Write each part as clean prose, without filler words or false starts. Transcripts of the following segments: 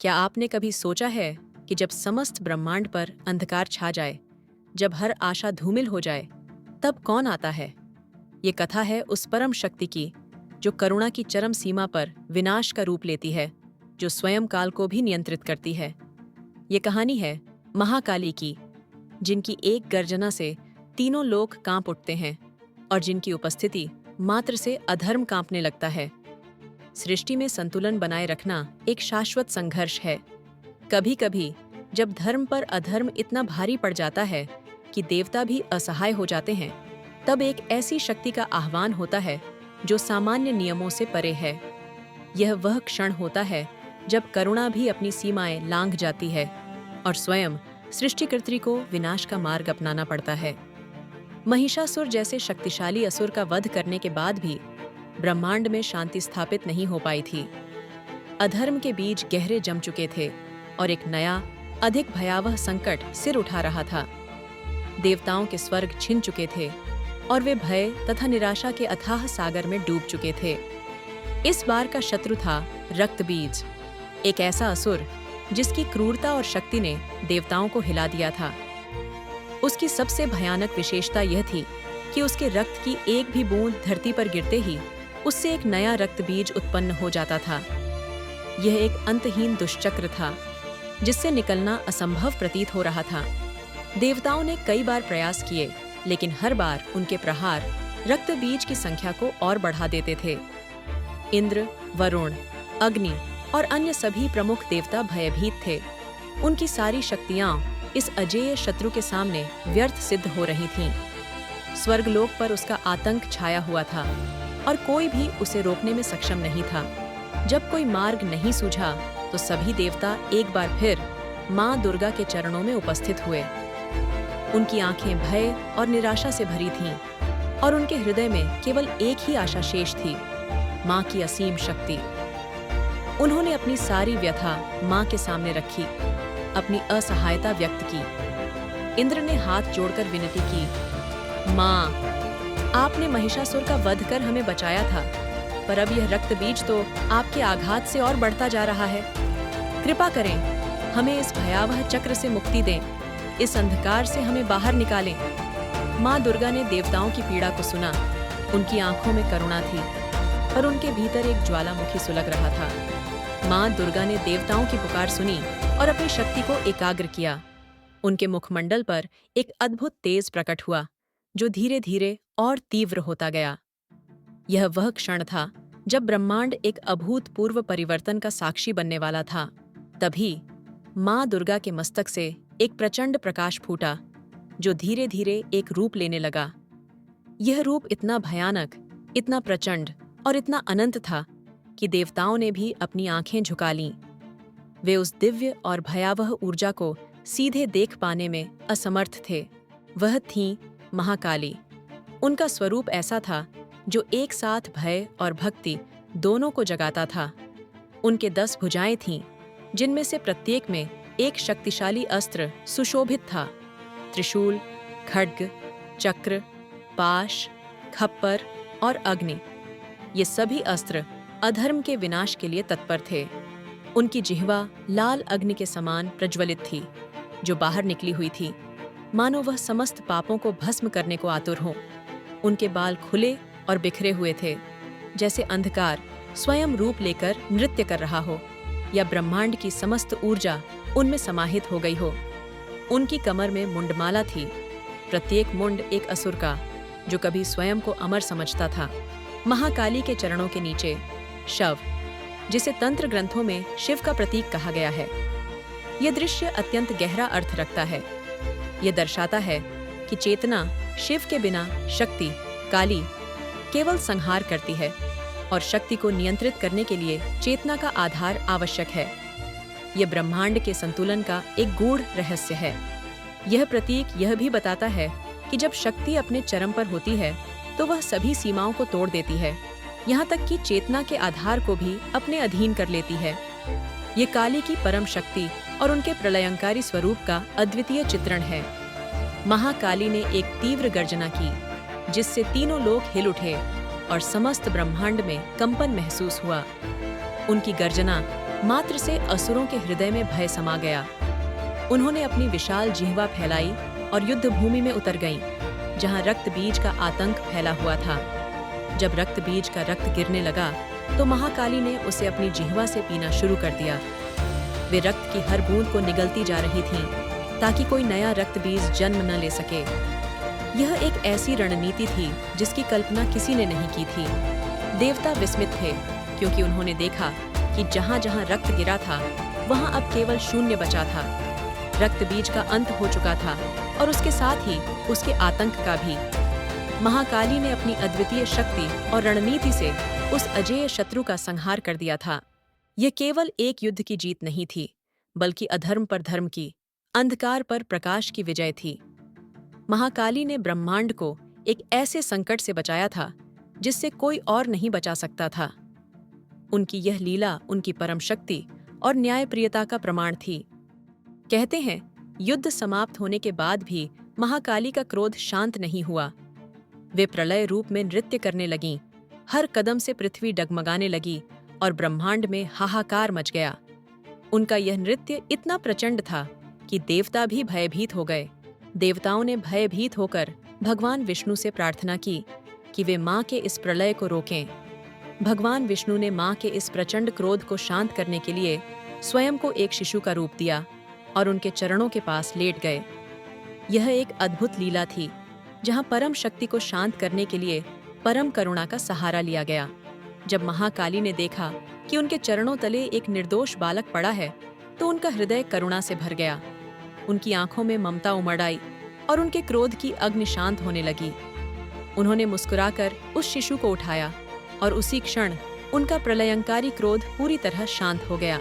क्या आपने कभी सोचा है कि जब समस्त ब्रह्मांड पर अंधकार छा जाए, जब हर आशा धूमिल हो जाए, तब कौन आता है? ये कथा है उस परम शक्ति की जो करुणा की चरम सीमा पर विनाश का रूप लेती है, जो स्वयं काल को भी नियंत्रित करती है। ये कहानी है महाकाली की, जिनकी एक गर्जना से तीनों लोक कांप उठते हैं और जिनकी उपस्थिति मात्र से अधर्म कांपने लगता है। सृष्टि में संतुलन बनाए रखना एक शाश्वत संघर्ष है। कभी कभी जब धर्म पर अधर्म इतना भारी पड़ जाता है कि देवता भी असहाय हो जाते हैं, तब एक ऐसी शक्ति का आह्वान होता है जो सामान्य नियमों से परे है। यह वह क्षण होता है जब करुणा भी अपनी सीमाएं लांघ जाती है और स्वयं सृष्टिकर्त्री को विनाश का मार्ग अपनाना पड़ता है। महिषासुर जैसे शक्तिशाली असुर का वध करने के बाद भी ब्रह्मांड में शांति स्थापित नहीं हो पाई थी। अधर्म के बीज गहरे जम चुके थे और एक नया, अधिक भयावह संकट सिर उठा रहा था। देवताओं के स्वर्ग छिन चुके थे और वे भय तथा निराशा के अथाह सागर में डूब चुके थे। इस बार का शत्रु था रक्तबीज, एक ऐसा असुर जिसकी क्रूरता और शक्ति ने देवताओं को हिला दिया था। उसकी सबसे भयानक विशेषता यह थी कि उसके रक्त की एक भी बूंद धरती पर गिरते ही उससे एक नया रक्तबीज उत्पन्न हो जाता था। यह एक अंतहीन दुष्चक्र था जिससे निकलना असंभव प्रतीत हो रहा था। देवताओं ने कई बार प्रयास किए, लेकिन हर बार उनके प्रहार रक्तबीज की संख्या को और बढ़ा देते थे। इंद्र, वरुण, अग्नि और अन्य सभी प्रमुख देवता भयभीत थे। उनकी सारी शक्तियां इस अजेय शत्रु के सामने व्यर्थ सिद्ध हो रही थीं। स्वर्गलोक पर उसका आतंक छाया हुआ था और कोई भी उसे रोकने में सक्षम नहीं था। जब कोई मार्ग नहीं सूझा तो सभी देवता एक बार फिर माँ दुर्गा के चरणों में उपस्थित हुए। उनकी आंखें भय और निराशा से भरी थीं और उनके हृदय में केवल एक ही आशा शेष थी, माँ की असीम शक्ति। उन्होंने अपनी सारी व्यथा माँ के सामने रखी, अपनी असहायता व्यक्त की। इंद्र ने हाथ जोड़कर विनती की, माँ, आपने महिषासुर का वध कर हमें बचाया था, पर अब यह रक्तबीज तो आपके आघात से और बढ़ता जा रहा है। कृपा करें, हमें इस भयावह चक्र से मुक्ति दें, इस अंधकार से हमें बाहर निकालें। माँ दुर्गा ने देवताओं की पीड़ा को सुना। उनकी आंखों में करुणा थी, पर उनके भीतर एक ज्वालामुखी सुलग रहा था। माँ दुर्गा ने देवताओं की पुकार सुनी और अपनी शक्ति को एकाग्र किया। उनके मुखमंडल पर एक अद्भुत तेज प्रकट हुआ, जो धीरे धीरे और तीव्र होता गया। यह वह क्षण था जब ब्रह्मांड एक अभूतपूर्व परिवर्तन का साक्षी बनने वाला था। तभी माँ दुर्गा के मस्तक से एक प्रचंड प्रकाश फूटा, जो धीरे धीरे एक रूप लेने लगा। यह रूप इतना भयानक, इतना प्रचंड और इतना अनंत था कि देवताओं ने भी अपनी आंखें झुका लीं। वे उस दिव्य और भयावह ऊर्जा को सीधे देख पाने में असमर्थ थे। वह थीं महाकाली। उनका स्वरूप ऐसा था जो एक साथ भय और भक्ति दोनों को जगाता था। उनके 10 भुजाएं थीं, जिनमें से प्रत्येक में एक शक्तिशाली अस्त्र सुशोभित था। त्रिशूल, खड्ग, चक्र, पाश, खप्पर और अग्नि, ये सभी अस्त्र अधर्म के विनाश के लिए तत्पर थे। उनकी जिह्वा लाल अग्नि के समान प्रज्वलित थी, जो बाहर निकली हुई थी, मानो वह समस्त पापों को भस्म करने को आतुर हो। उनके बाल खुले और बिखरे हुए थे, जैसे अंधकार स्वयं रूप लेकर नृत्य कर रहा हो या ब्रह्मांड की समस्त ऊर्जा उनमें समाहित हो गई हो। उनकी कमर में मुंडमाला थी, प्रत्येक मुंड एक असुर का, जो कभी स्वयं को अमर समझता था। महाकाली के चरणों के नीचे शव, जिसे तंत्र ग्रंथों में शिव का प्रतीक कहा गया है। यह दृश्य अत्यंत गहरा अर्थ रखता है। यह दर्शाता है कि चेतना शिव के बिना शक्ति, काली, केवल संहार करती है और शक्ति को नियंत्रित करने के लिए चेतना का आधार आवश्यक है। यह ब्रह्मांड के संतुलन का एक गूढ़ रहस्य है। यह प्रतीक यह भी बताता है कि जब शक्ति अपने चरम पर होती है तो वह सभी सीमाओं को तोड़ देती है, यहाँ तक कि चेतना के आधार को भी अपने अधीन कर लेती है। ये काली की परम शक्ति और उनके प्रलयंकारी स्वरूप का अद्वितीय चित्रण है। महाकाली ने एक तीव्र गर्जना की, जिससे तीनों लोक हिल उठे और समस्त ब्रह्मांड में कंपन महसूस हुआ। उनकी गर्जना मात्र से असुरों के हृदय में भय समा गया। उन्होंने अपनी विशाल जिह्वा फैलाई और युद्ध भूमि में उतर गईं, जहां रक्त बीज का आतंक फैला हुआ था। जब रक्त बीज का रक्त गिरने लगा तो महाकाली ने उसे अपनी जिह्वा से पीना शुरू कर दिया। वे रक्त की हर बूंद को निगलती जा रही थीं, ताकि कोई नया रक्त बीज जन्म न ले सके। यह एक ऐसी रणनीति थी जिसकी कल्पना किसी ने नहीं की थी। देवता विस्मित थे, क्योंकि उन्होंने देखा कि जहां-जहां रक्त गिरा था वहां अब केवल शून्य बचा था। रक्त बीज का अंत हो चुका था और उसके साथ ही उसके आतंक का भी। महाकाली ने अपनी अद्वितीय शक्ति और रणनीति से उस अजेय शत्रु का संहार कर दिया था। यह केवल एक युद्ध की जीत नहीं थी, बल्कि अधर्म पर धर्म की, अंधकार पर प्रकाश की विजय थी। महाकाली ने ब्रह्मांड को एक ऐसे संकट से बचाया था जिससे कोई और नहीं बचा सकता था। उनकी यह लीला उनकी परम शक्ति और न्यायप्रियता का प्रमाण थी। कहते हैं, युद्ध समाप्त होने के बाद भी महाकाली का क्रोध शांत नहीं हुआ। वे प्रलय रूप में नृत्य करने लगीं, हर कदम से पृथ्वी डगमगाने लगी और ब्रह्मांड में हाहाकार मच गया। उनका यह नृत्य इतना प्रचंड था कि देवता भी भयभीत हो गए। देवताओं ने भयभीत होकर भगवान विष्णु से प्रार्थना की कि वे मां के इस प्रलय को रोकें। भगवान विष्णु ने मां के इस प्रचंड क्रोध को शांत करने के लिए स्वयं को एक शिशु का रूप दिया और उनके चरणों के पास लेट गए। यह एक अद्भुत लीला थी, जहां परम शक्ति को शांत करने के लिए परम करुणा का सहारा लिया गया। जब महाकाली ने देखा कि उनके चरणों तले एक निर्दोष बालक पड़ा है, तो उनका हृदय करुणा से भर गया। उनकी आंखों में ममता उमड़ आई और उनके क्रोध की अग्नि शांत होने लगी। उन्होंने मुस्कुराकर उस शिशु को उठाया और उसी क्षण उनका प्रलयंकारी क्रोध पूरी तरह शांत हो गया।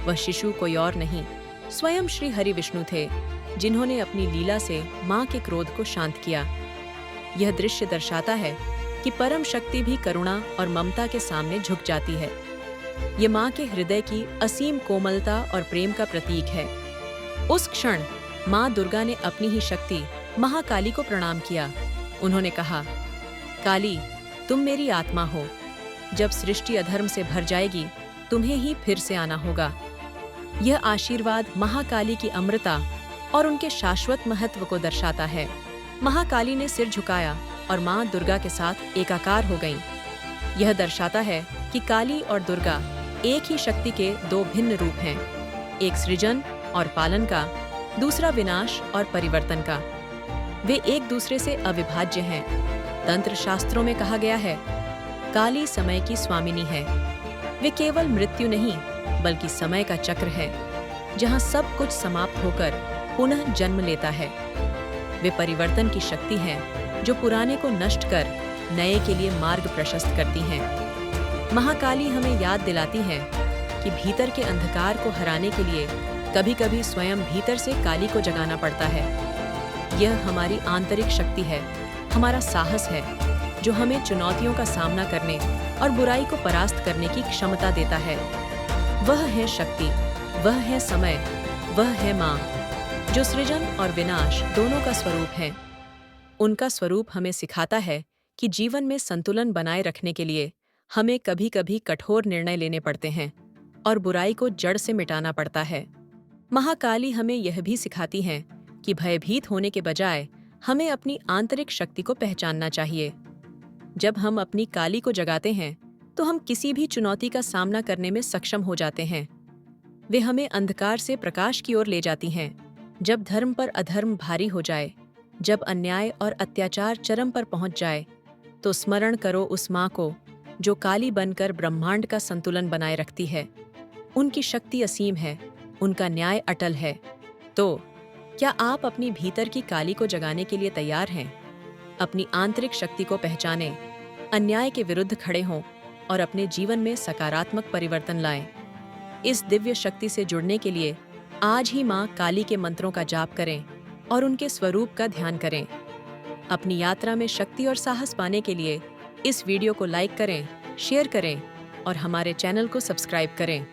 वह शिशु कोई और नहीं, स्वयं श्री हरि विष्णु थे, जिन्होंने अपनी लीला से मां के क्रोध को शांत किया। यह दृश्य दर्शाता है कि परम शक्ति भी करुणा और ममता के सामने झुक जाती है। ये मां के हृदय की असीम कोमलता और प्रेम का प्रतीक है। उस क्षण मां दुर्गा ने अपनी ही शक्ति महाकाली को प्रणाम किया। उन्होंने कहा, काली, तुम मेरी आत्मा हो। जब सृष्टि अधर्म से भर जाएगी, तुम्हें ही फिर से आना होगा। यह आशीर्वाद महाकाली की अमृता और उनके शाश्वत महत्व को दर्शाता है। महाकाली ने सिर झुकाया और मां दुर्गा के साथ एकाकार हो गईं। यह दर्शाता है कि काली और दुर्गा एक ही शक्ति के दो भिन्न रूप हैं, एक सृजन और पालन का, दूसरा विनाश और परिवर्तन का। वे एक दूसरे से अविभाज्य हैं। तंत्र शास्त्रों में कहा गया है, काली समय की स्वामिनी है। वे केवल मृत्यु नहीं, बल्कि समय का चक्र है, जहां सब कुछ समाप्त होकर पुनः जन्म लेता है। वे परिवर्तन की शक्ति हैं, जो पुराने को नष्ट कर नए के लिए मार्ग प्रशस्त करती हैं। महाकाली हमें याद दिलाती हैं कि भीतर के अंधकार को हराने के लिए कभी-कभी स्वयं भीतर से काली को जगाना पड़ता है। यह हमारी आंतरिक शक्ति है, हमारा साहस है, जो हमें चुनौतियों का सामना करने और बुराई को परास्त करने की क्षमता देता है। वह है शक्ति, वह है समय, वह है मां, जो सृजन और विनाश दोनों का स्वरूप है। उनका स्वरूप हमें सिखाता है कि जीवन में संतुलन बनाए रखने के लिए हमें कभी-कभी कठोर निर्णय लेने पड़ते हैं और बुराई को जड़ से मिटाना पड़ता है। महाकाली हमें यह भी सिखाती हैं कि भयभीत होने के बजाय हमें अपनी आंतरिक शक्ति को पहचानना चाहिए। जब हम अपनी काली को जगाते हैं, तो हम किसी भी चुनौती का सामना करने में सक्षम हो जाते हैं। वे हमें अंधकार से प्रकाश की ओर ले जाती हैं। जब धर्म पर अधर्म भारी हो जाए, जब अन्याय और अत्याचार चरम पर पहुंच जाए, तो स्मरण करो उस मां को जो काली बनकर ब्रह्मांड का संतुलन बनाए रखती है। उनकी शक्ति असीम है, उनका न्याय अटल है। तो क्या आप अपनी भीतर की काली को जगाने के लिए तैयार हैं? अपनी आंतरिक शक्ति को पहचानें, अन्याय के विरुद्ध खड़े हों और अपने जीवन में सकारात्मक परिवर्तन लाएं। इस दिव्य शक्ति से जुड़ने के लिए आज ही मां काली के मंत्रों का जाप करें और उनके स्वरूप का ध्यान करें। अपनी यात्रा में शक्ति और साहस पाने के लिए इस वीडियो को लाइक करें, शेयर करें और हमारे चैनल को सब्सक्राइब करें।